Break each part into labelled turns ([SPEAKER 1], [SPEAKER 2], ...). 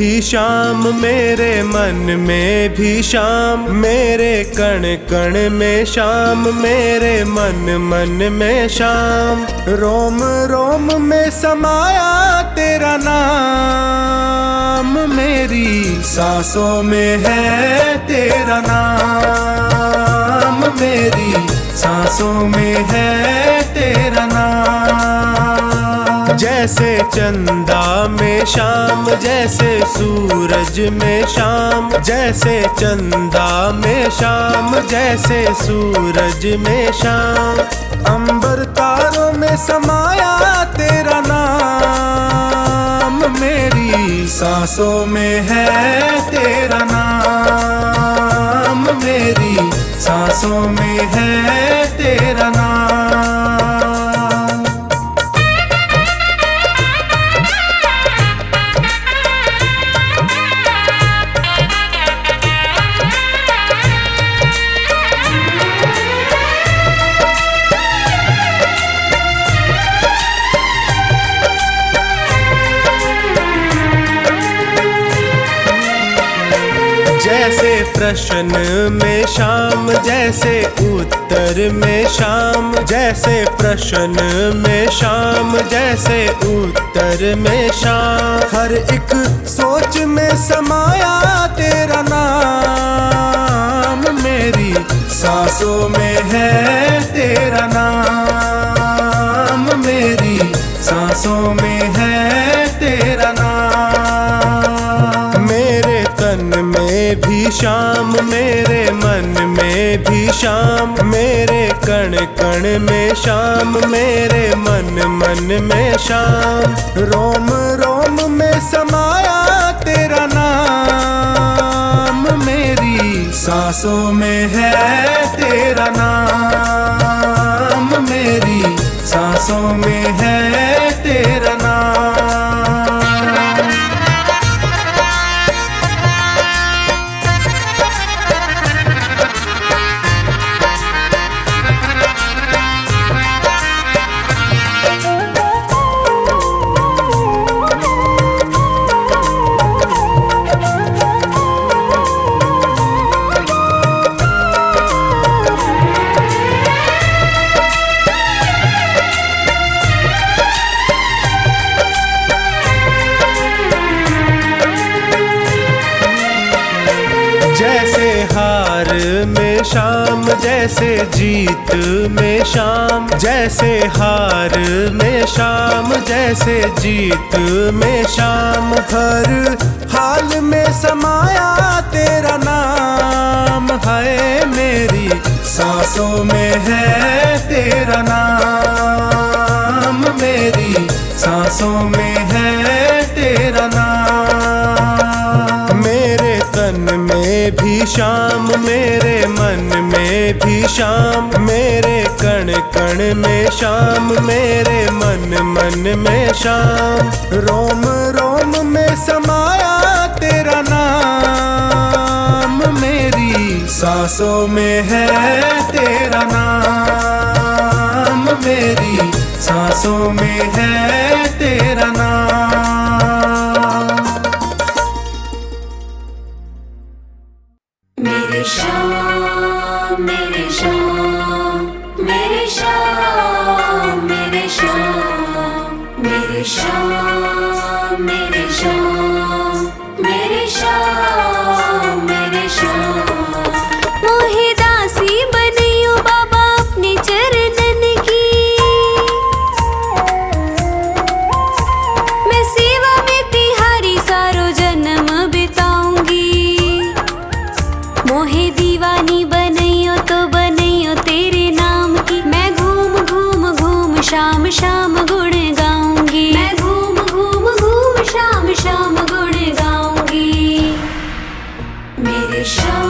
[SPEAKER 1] भी शाम, मेरे मन में भी शाम, मेरे कण कण में शाम, मेरे मन मन में शाम। रोम रोम में समाया तेरा नाम, मेरी सांसों में है तेरा नाम, मेरी सांसों में है तेरा नाम। जैसे चंदा में शाम, जैसे सूरज में शाम, जैसे चंदा में शाम, जैसे सूरज में शाम। अंबर तारों में समाया तेरा नाम, मेरी सांसों में है तेरा नाम, मेरी सांसों में है तेरा नाम। जैसे प्रश्न में शाम, जैसे उत्तर में शाम, जैसे प्रश्न में शाम, जैसे उत्तर में शाम। हर एक सोच में समाया तेरा नाम, मेरी सांसों में है तेरा नाम, मेरी सांसों में है तेरा नाम। मेरे तन में भी शाम, मेरे मन में भी शाम, मेरे कण कण में शाम, मेरे मन मन में शाम। रोम रोम में समाया तेरा नाम, मेरी सांसों में है तेरा नाम, मेरी सांसों में है तेरा नाम। जैसे हार में शाम, जैसे जीत में शाम, जैसे हार में शाम, जैसे जीत में शाम। हर हाल में समाया तेरा नाम है, मेरी सांसों में है तेरा नाम, मेरी सांसों में है तेरा नाम। मेरे तन में भी शाम, मेरे मन में भी शाम, मेरे कण कण में शाम, मेरे मन मन में शाम। रोम रोम में समाया तेरा नाम, मेरी सांसों में है तेरा नाम, मेरी सांसों में है तेरा नाम।
[SPEAKER 2] मेरे शाम, मेरे शाम, मेरे शाम, मेरे शाम, मेरे शाम, मेरे शाम, मेरे शाम, मेरे शाम। मोहे दासी बनियो बाबा अपने चरणन की, मैं सेवा में तिहारी सारो जन्म बिताऊंगी। मोहे दीवानी बनैयो तो बनैयो तेरे नाम की, मैं घूम घूम घूम शाम शाम गुण गाऊंगी, मैं घूम घूम घूम शाम शाम गुण गाऊंगी। मेरे शाम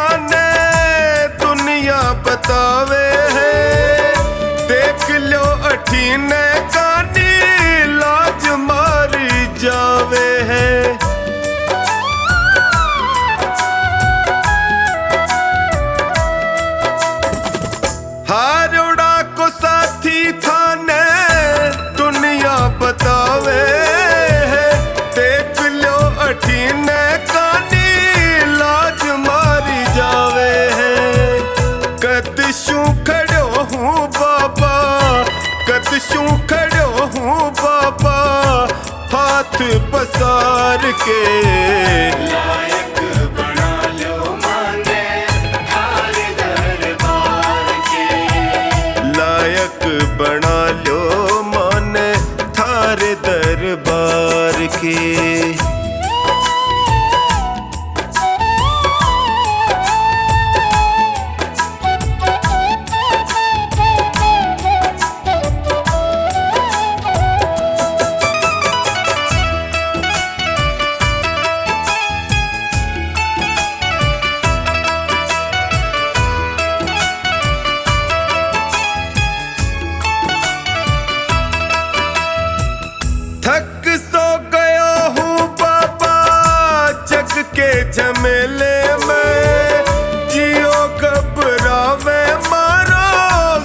[SPEAKER 1] हूँ बाबा, कदशू खड़ो हूँ बाबा, हाथ पसार के।
[SPEAKER 3] लायक बना लो माने थारे दरबार के।
[SPEAKER 1] लायक बना लो माने थारे दरबार के। थक सो गया हूँ बाबा जग के झमेले में, जियो घबरावे मारो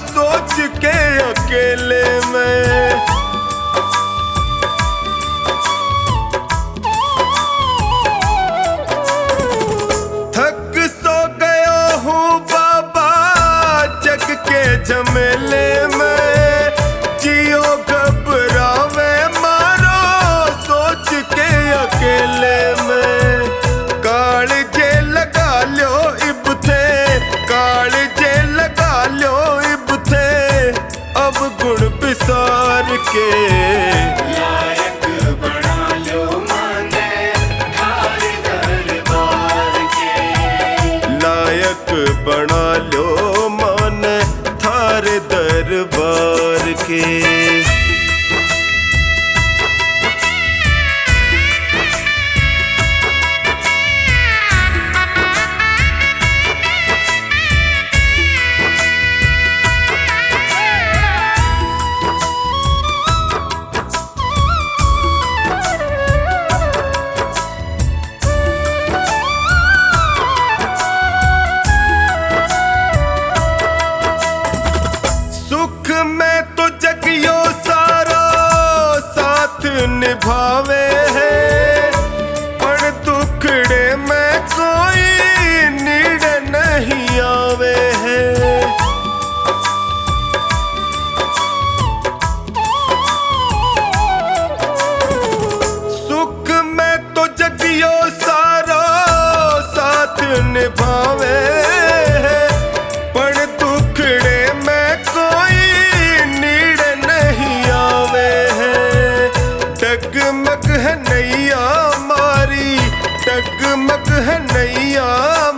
[SPEAKER 1] सोच के अकेले में। थक सो गया हूँ बाबा जग के झमेले में, जियो घबरावे अकेले में। कालजे लगा लो इब थे, कालजे लगा लो इब थे, अब गुण पिसार के।
[SPEAKER 3] लायक बना लो माने थारे दरबार के।
[SPEAKER 1] लायक बना लो माने थारे दरबार के। सुख में तो जगियो सारा साथ निभावे है, पर दुखड़े में कोई नीड़ नहीं आवे है। सुख में तो जगियो सारा साथ निभावे है, पर दुखड़े में कोई नीड़ नहीं आवे है। डगमग है नैया मारी, डगमग है नैया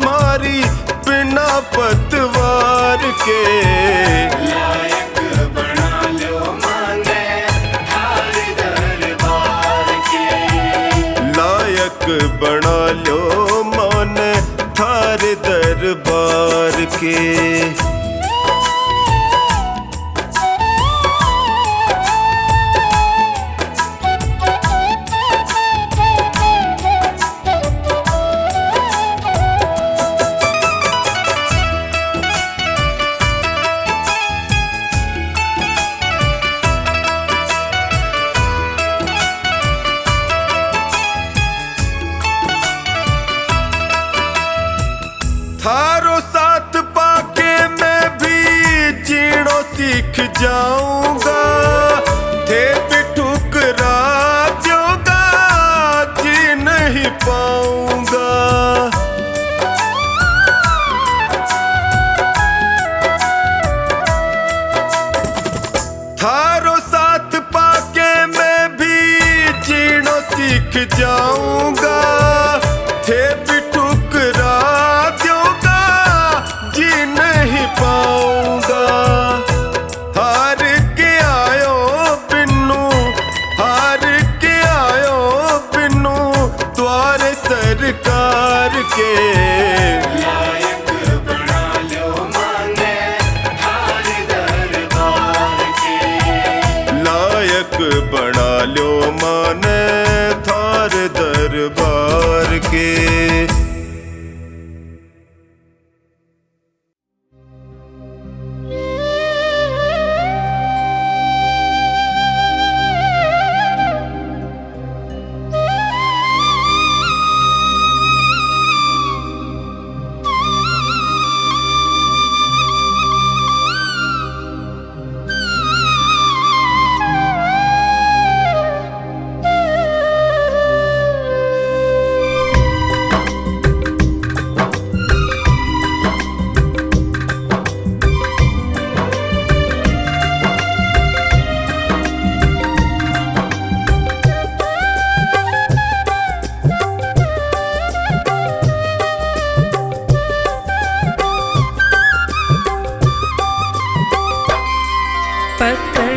[SPEAKER 1] मारी, बिना पतवार के।
[SPEAKER 3] लायक बना लो माने थारे दरबार के।
[SPEAKER 1] लायक बना लो माने थारे दरबार के। थारो साथ पाके मैं भी जीणो सीख जाऊंगा, थे भी ठुकरा जोगा जी नहीं पाऊंगा। थारो साथ पाके मैं भी जीणो सीख जाऊंगा, थे भी ठुकरा नहीं पाऊंगा। हार के आयो बिन्नू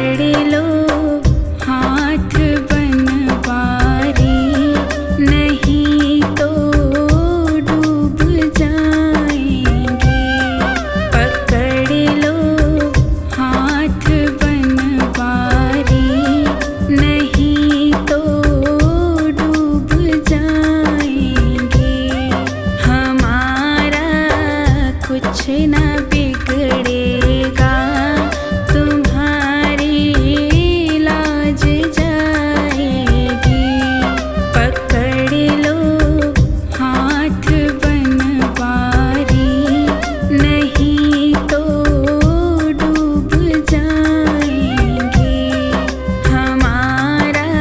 [SPEAKER 4] पकड़ लो हाथ बनवारी, नहीं तो डूब जाएंगे। पकड़ लो हाथ बनवारी, नहीं तो डूब जाएंगे। हमारा कुछ ना बिगड़ेगा, तुम्हारी लाज जाएगी। पकड़ लो हाथ बनवारी, नहीं तो डूब जाएंगे। हमारा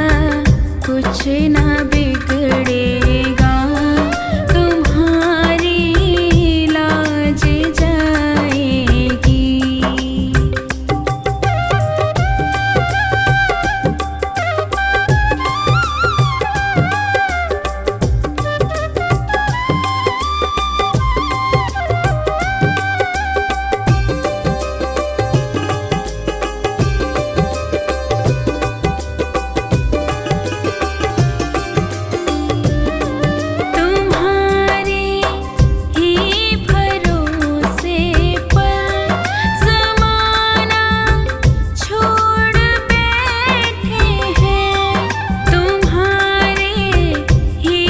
[SPEAKER 4] कुछ ना बिगड़ेगा, तुम्हारी लाज जाएगी। तुम्हारे ही भरोसे पर ज़माना छोड़ बैठे हैं। तुम्हारे ही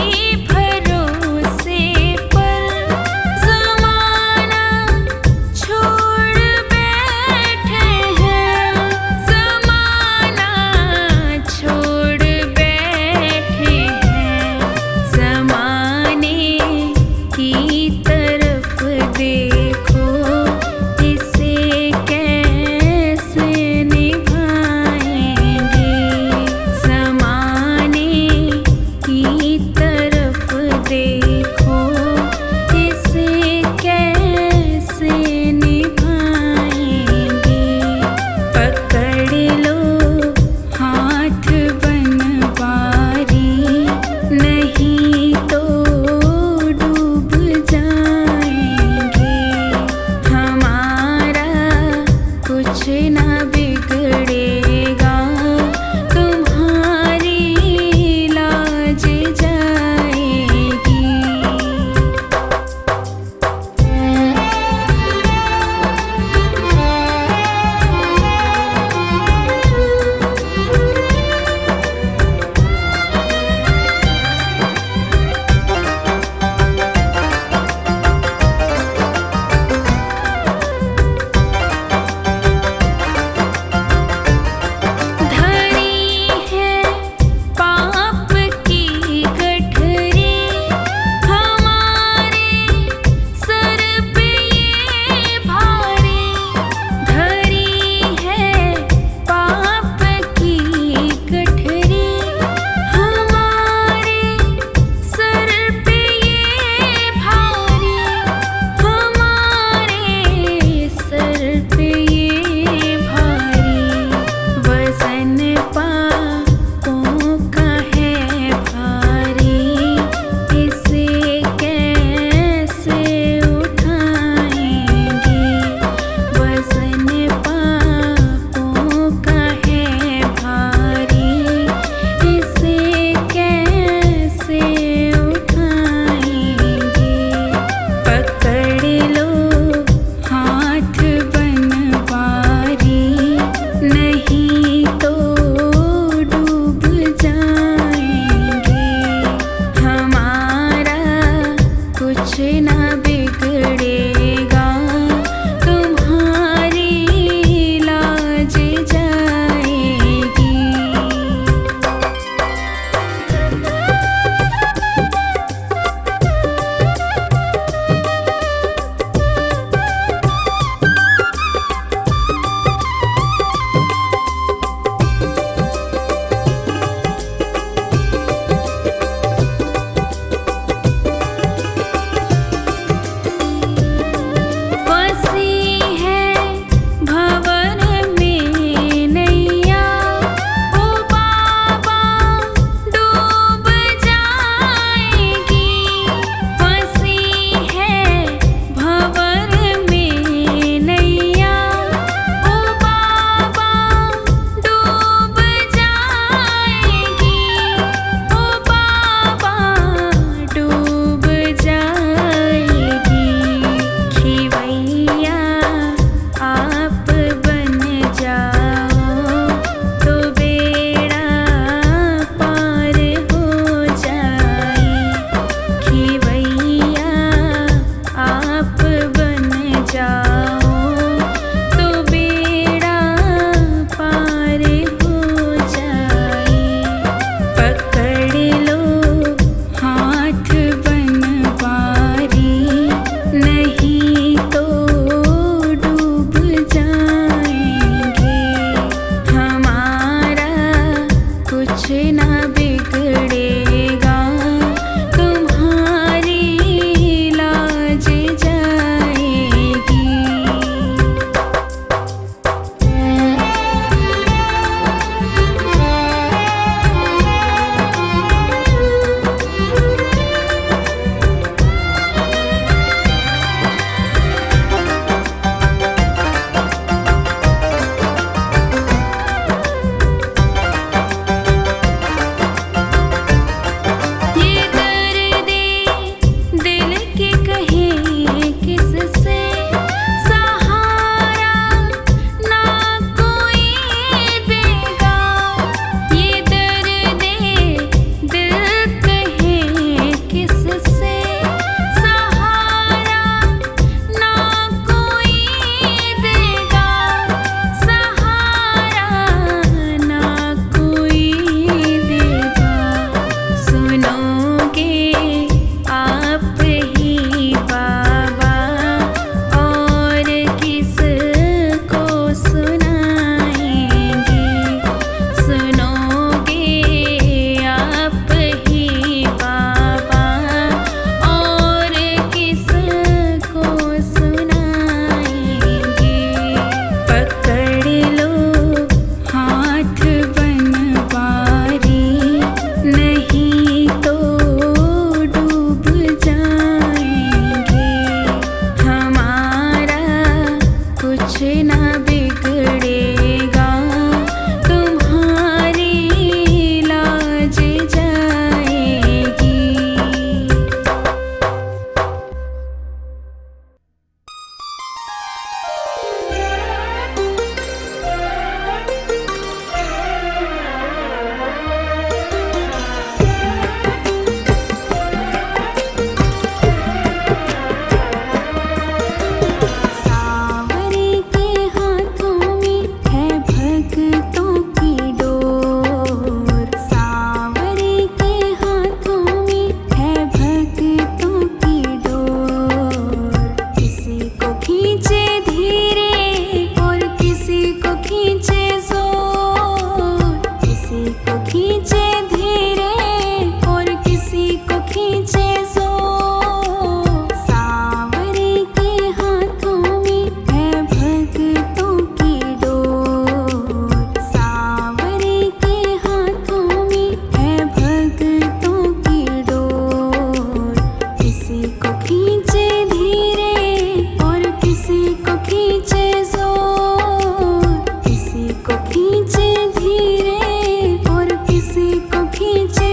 [SPEAKER 4] भरोसे पर ज़माना छोड़ बैठे हैं। ज़माना छोड़ बैठे हैं। ज़माने की तरफ देखो, इसे कैसे निभाएंगे। ज़माने की तरफ देखो, इसे कैसे निभाएंगे। पकड़ लो हाथ बनवारी, नहीं तो डूब जाएंगे। हमारा कुछ ना बिगड़ेगा, तुम्हारी लाज जाएगी। बिगड़ेगा तुम्हारी लाज जाएगी।
[SPEAKER 2] सावरे के हाथों में है भक्तों की डोर, सावरे के हाथों में है भक्तों की डोर। किसी को खींचे धीरे और किसी को खींचे जोर, किसी को खींचे धीरे और किसी को खींचे जोर। सावरे के हाथों में है भक्तों की डोर, सावरे के हाथों में है भक्तों की डोर। किसी को खींचे धीरे और किसी को खींचे जोर, किसी को खींचे धीरे और किसी को खींचे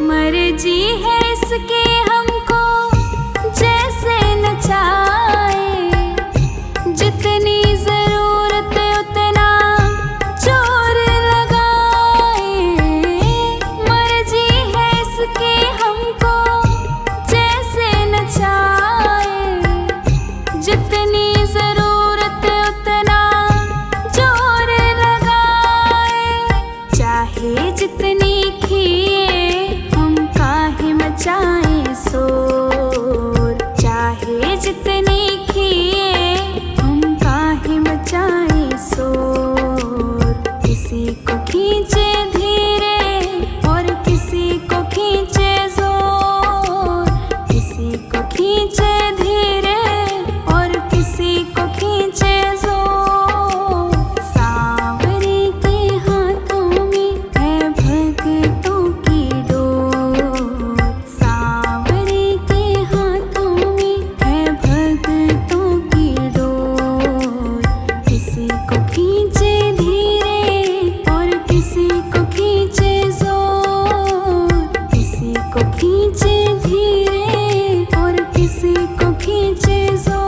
[SPEAKER 2] मर्जी है इसके हमको जैसे नचाए, जितनी जरूरत उतना जोर लगाए। मर्जी है इसके हमको जैसे नचाए, जितनी जरूरत उतना जोर लगाए। चाहे जितनी खिए हम काहे मचाएं शोर, चाहे जितनी खिए हम काहे मचाएं शोर। किसी को खींचे धीरे और किसी को खींचे जोर, किसी को खींचे धीरे और किसी को खींचे जोर। सावरे के हाथों में है भक्तों की डोर, सावरे के हाथों में है भक्तों की डोर। किसी को खींचे धीरे और किसी को खींचे जोर, किसी को खींचे धीरे और किसी को खींचे जोर।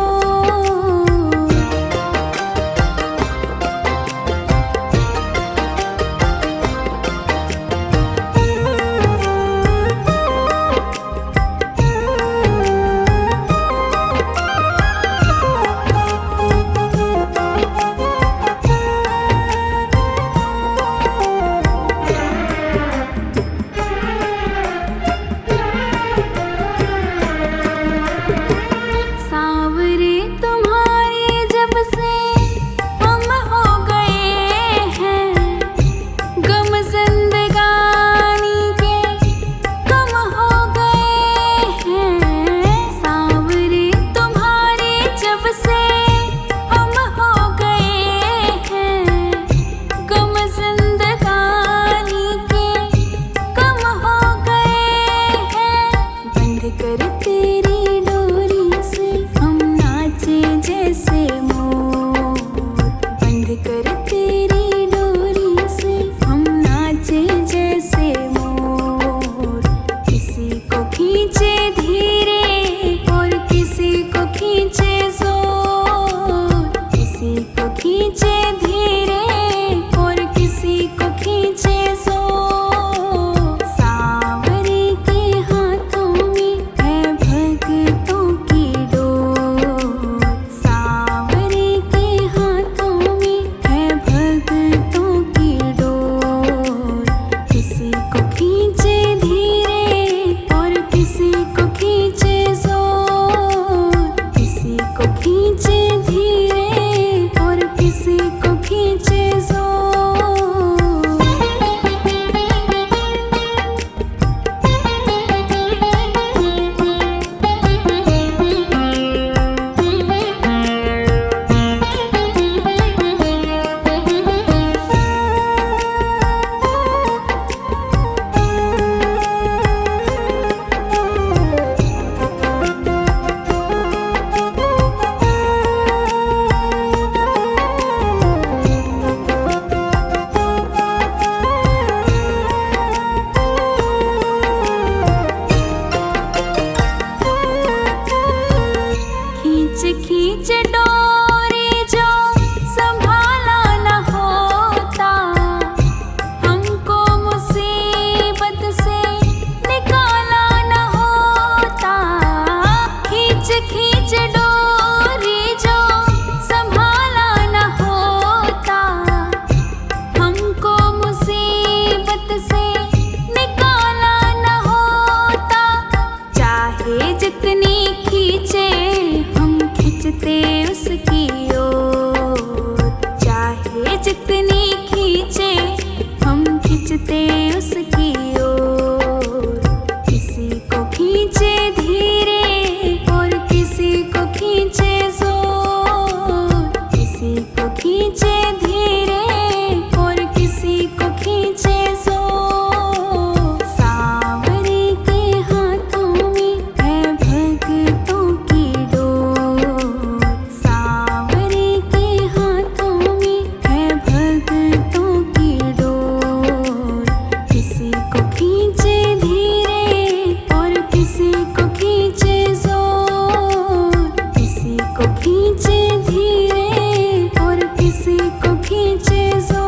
[SPEAKER 4] खींचते उसकी ओर। चाहे जितनी खींचे हम खींचते उसकी ओर। किसी को खींचे धीरे और किसी को खींचे जोर। किसी को खींचे धीरे और किसी को खींचे जोर। सांवरे के हाथों में है भक्तों की डोर। सांवरे के हाथों में है भक्तों की डोर। किसी को खींचे धीरे और किसी को खींचे जोर। किसी को खींचे धीरे और किसी को खींचे जोर।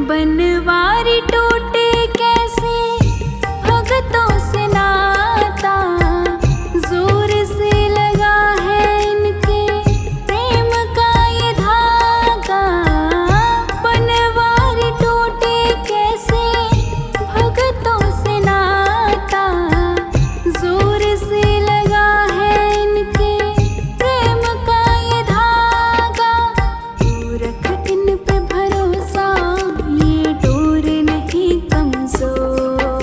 [SPEAKER 4] बनवारी टूटे कैसे भगतों से नाता। जोर से लगा है इनके प्रेम का ये धागा। बनवारी टूटे कैसे भगतों से नाता। जोर से लगा है इनके प्रेम का ये धागा। तू रख इन पे भरोसा ये डोर नहीं कमजोर।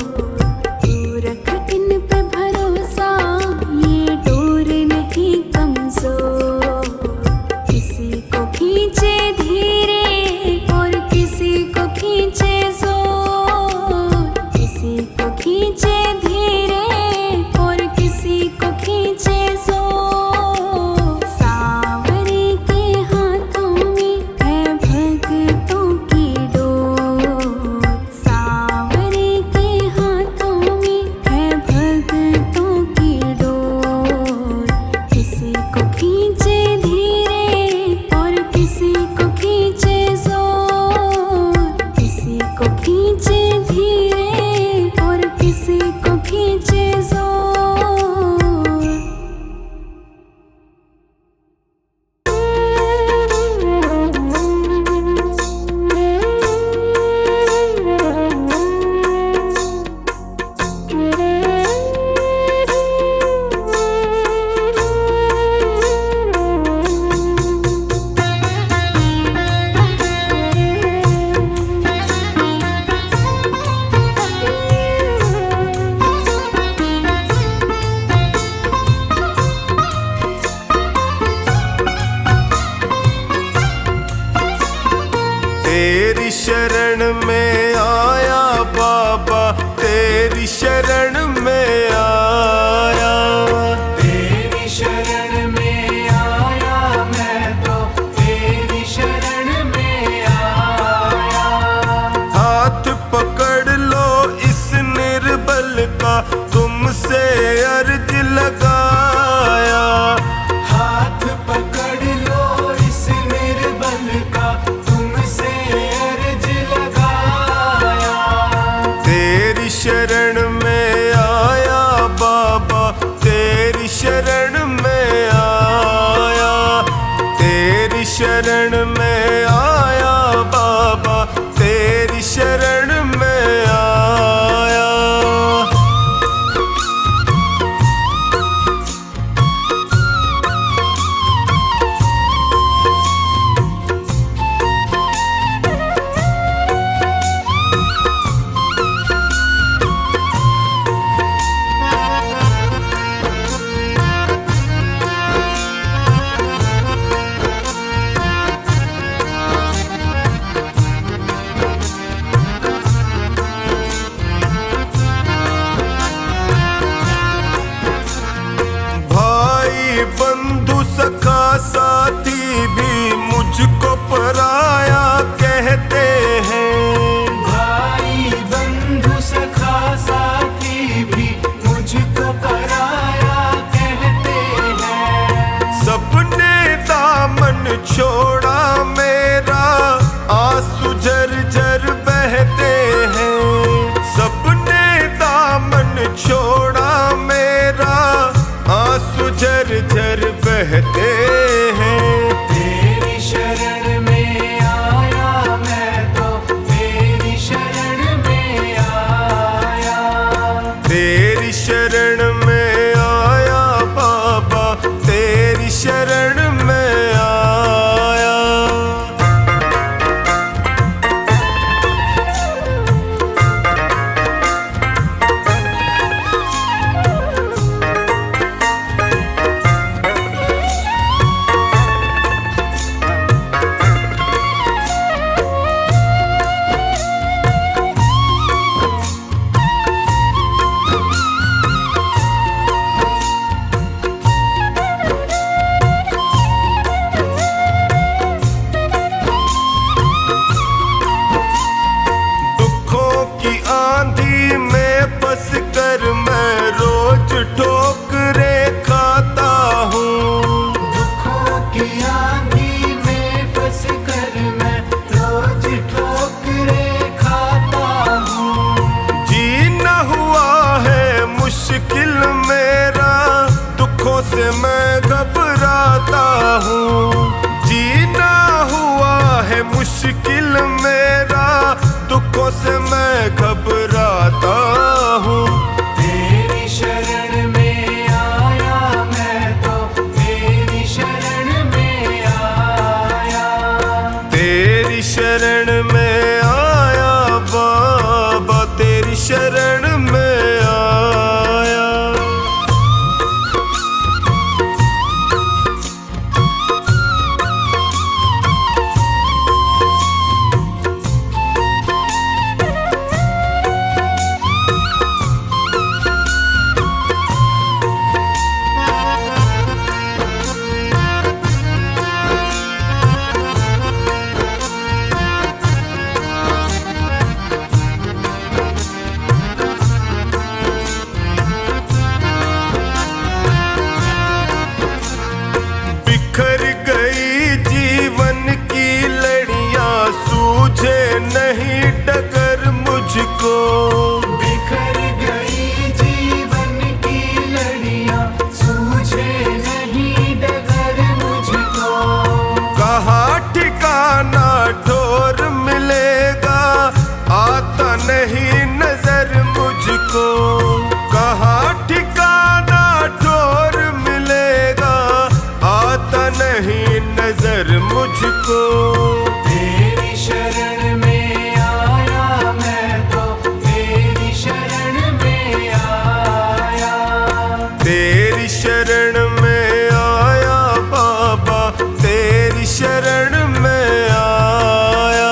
[SPEAKER 4] तू रख इन पे भरोसा ये डोर नहीं कमजोर। किसी को खींचे धीरे और किसी को खींचे जोर। किसी को खींचे धीरे और किसी को खींचे जोर। सांवरे के हाथों में है भक्तों की डोर। सांवरे के हाथों में है भक्तों की डोर। किसी को खींचे धीरे और किसी को खींचे जोर। किसी को खींचे धीरे और किसी को खींचे जोर।
[SPEAKER 1] तेरी शरण में आया बाबा, तेरी शरण में आया।
[SPEAKER 3] तेरी शरण में आया मैं तो तेरी शरण में आया।
[SPEAKER 1] हाथ पकड़ लो इस निर्बल का, तुमसे अर्ज लगाया।
[SPEAKER 3] हाथ पकड़ लो इस निर्बल का तुमसे अर्ज लगाया।
[SPEAKER 1] तेरी शरण में आया बाबा, तेरी शरण में आया। तेरी शरण में आया बाबा, तेरी शरण में आया। छोड़ा मेरा, आंसू झरझर बहते हैं। सबने दामन छोड़ा मेरा, आंसू झरझर बहते हैं।
[SPEAKER 3] तेरी शरण में आया मैं तो, तेरी शरण में आया।
[SPEAKER 1] तेरी शरण में आया बाबा, तेरी शरण में आया। आंधी में बस कर मैं रोज ठोकरे खाता हूँ।
[SPEAKER 3] दुखों की आंधी में फंस कर मैं रोज ठोकरे खाता हूँ।
[SPEAKER 1] जीना हुआ है मुश्किल मेरा, दुखों से मैं घबराता हूँ। जीना हुआ है मुश्किल मेरा, दुखों से मैं घबराता हूँ।
[SPEAKER 3] तेरी शरण में आया मैं तो, तेरी शरण में आया।
[SPEAKER 1] तेरी शरण में आया बाबा, तेरी शरण में आया। बिखर गई जीवन की लड़ियां, सूझे नहीं डगर मुझको।
[SPEAKER 3] बिखर गई जीवन की लड़ियां, सूझे नहीं डगर मुझको।
[SPEAKER 1] कहाँ ठिकाना ठोर मिलेगा, आता नहीं नजर मुझको। कहाँ ठिकाना ठोर मिलेगा, आता नहीं नजर मुझको।
[SPEAKER 3] तेरी शरण में आया मैं तो, तेरी शरण में आया।
[SPEAKER 1] तेरी शरण में आया बाबा, तेरी शरण में आया।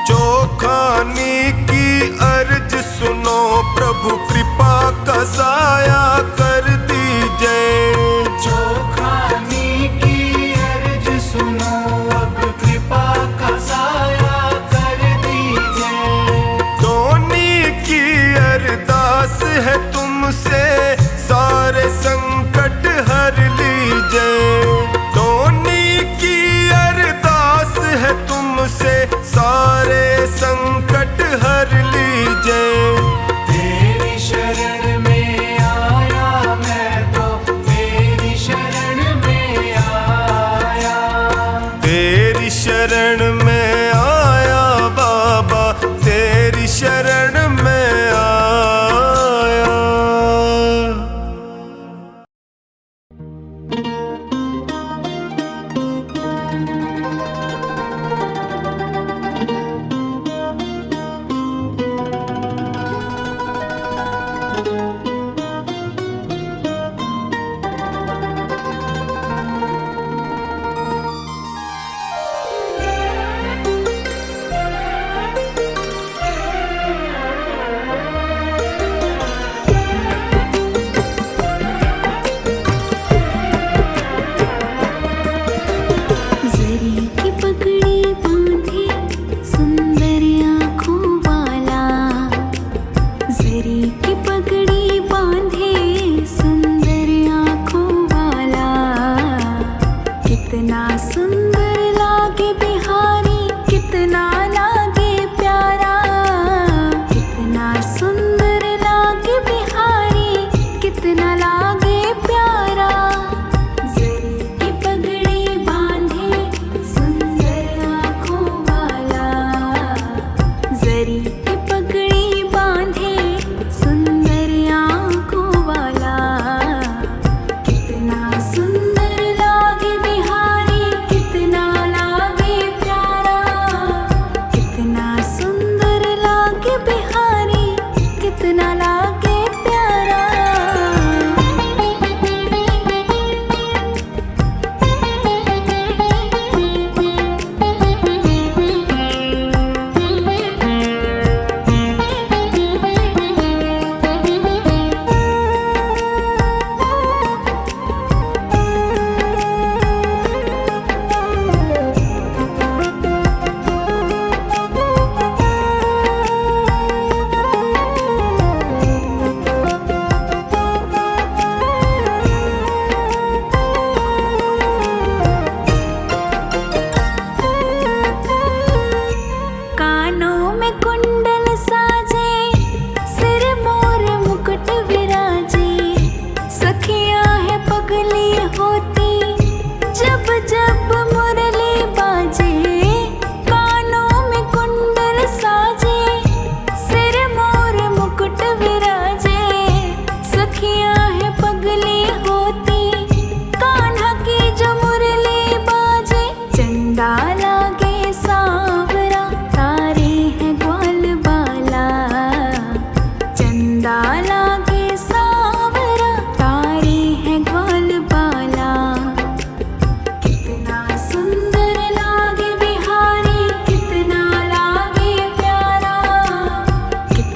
[SPEAKER 1] चोखानी की अर्ज सुनो प्रभु, कृपा का साया कर दीजिए।
[SPEAKER 3] चोखानी की अर्ज सुनो, अब कृपा का साया कर दीजिए।
[SPEAKER 1] धोनी की अरदास है तुमसे, सारे संकट हर लीजिए। धोनी की अरदास है तुमसे, सारे संकट हर लीजिए।
[SPEAKER 3] तेरी शरण में आया मैं तो, तेरी शरण में आया।
[SPEAKER 1] तेरी शरण में आया बाबा, तेरी शरण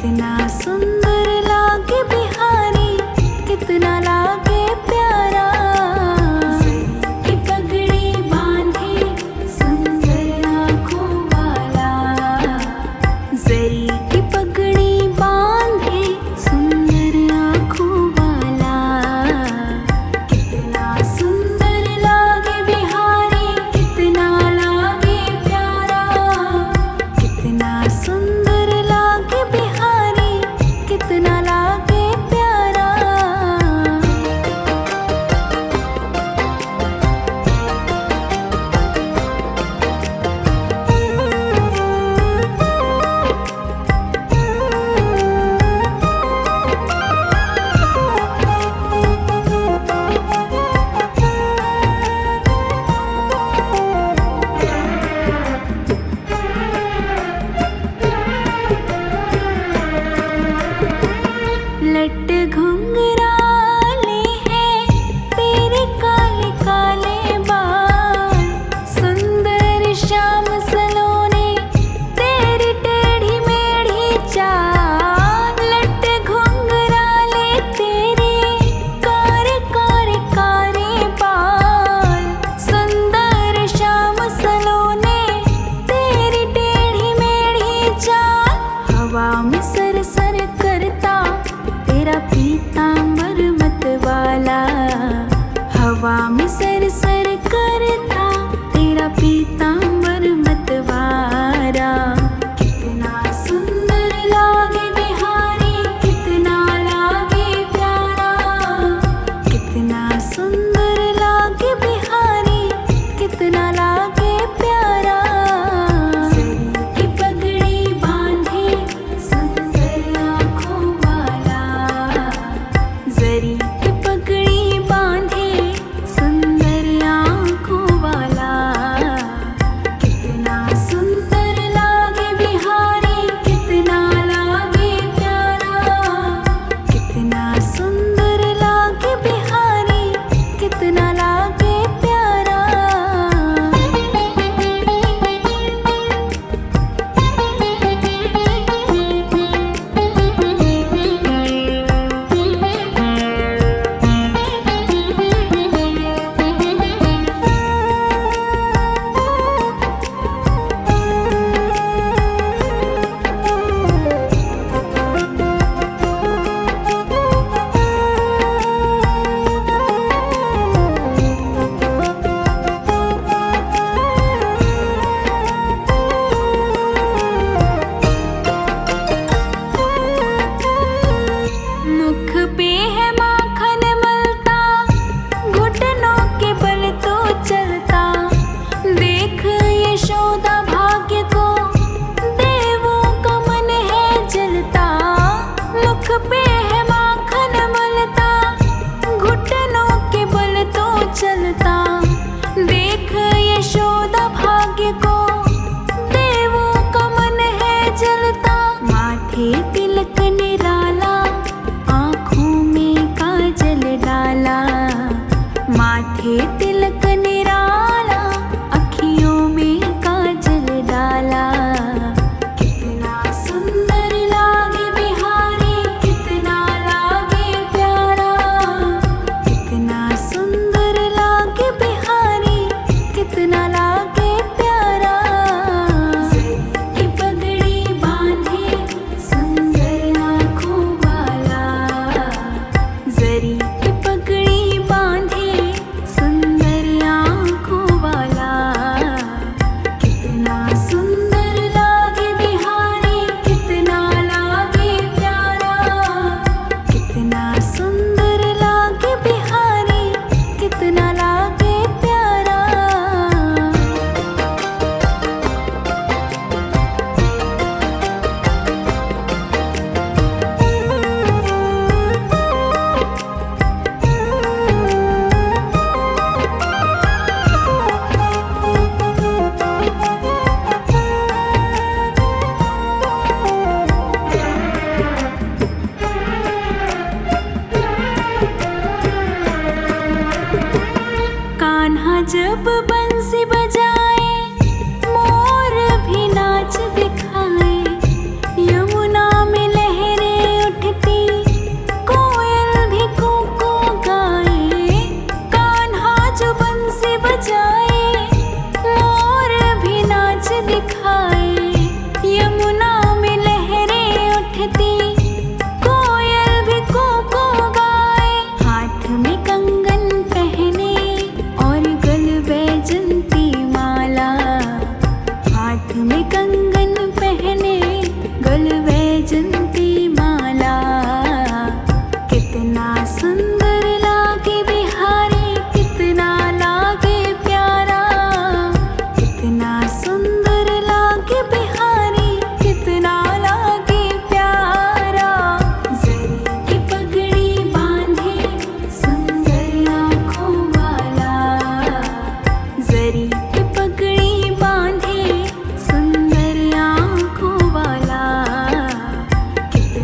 [SPEAKER 4] कितना सुंदर लागे बिहारी, कितना लागे प्यारा। जरी की पगड़ी बांधे सुंदर आँखों वाला, जरी की पगड़ी बांधे सुंदर आँखों वाला। कितना सुंदर लागे बिहारी, कितना लागे प्यारा, कितना सुंदर लागे बिहारी,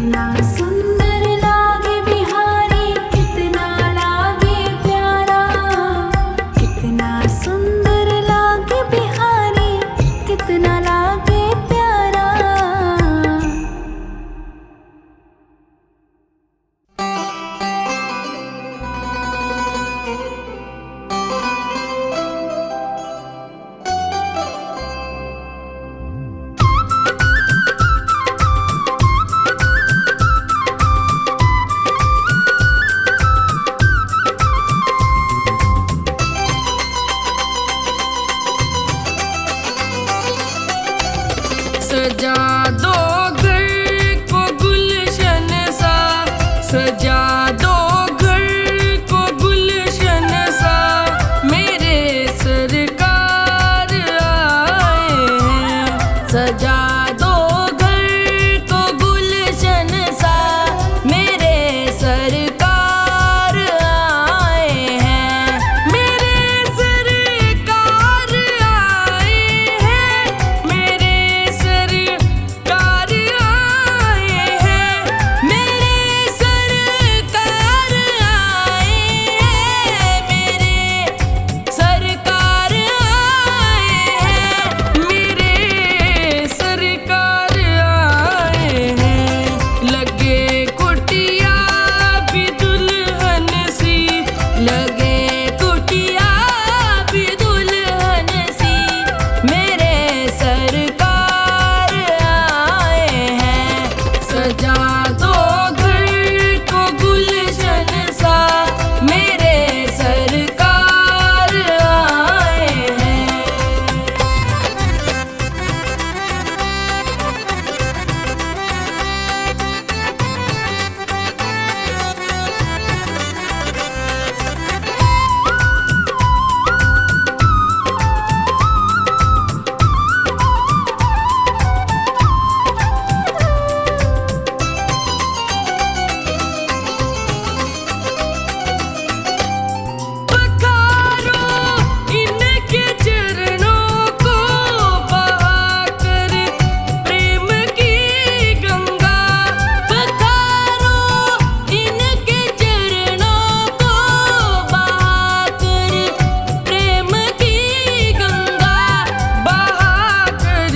[SPEAKER 4] कितना सुंदर लागे बिहारी, कितना लागे प्यारा। कितना सुंदर लागे बिहारी, कितना लागे प्यारा।
[SPEAKER 5] सजा दो घर को गुलशन सा, सजा दो घर को गुलशन सा, मेरे सरकार आए हैं। सजा दो घर को गुलशन सा, मेरे सरकार आए हैं। मेरे सरकार आए हैं, मेरे सरकार आए हैं, मेरे सरकार आए हैं, मेरे सरकार आए हैं, मेरे सरकार आए हैं। लगे कुटिया भी दुल्हन सी, लगे कुटिया भी दुल्हन सी, मेरे सरकार आए हैं। सजा दो घर को गुलशन सा, मेरे सरकार आए हैं। पखारो इनके चरणों को बहाकर प्रेम की गंगा। पखारो इनके चरणों को बहाकर प्रेम की गंगा, बहाकर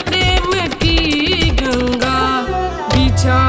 [SPEAKER 5] प्रेम की गंगा। बिछा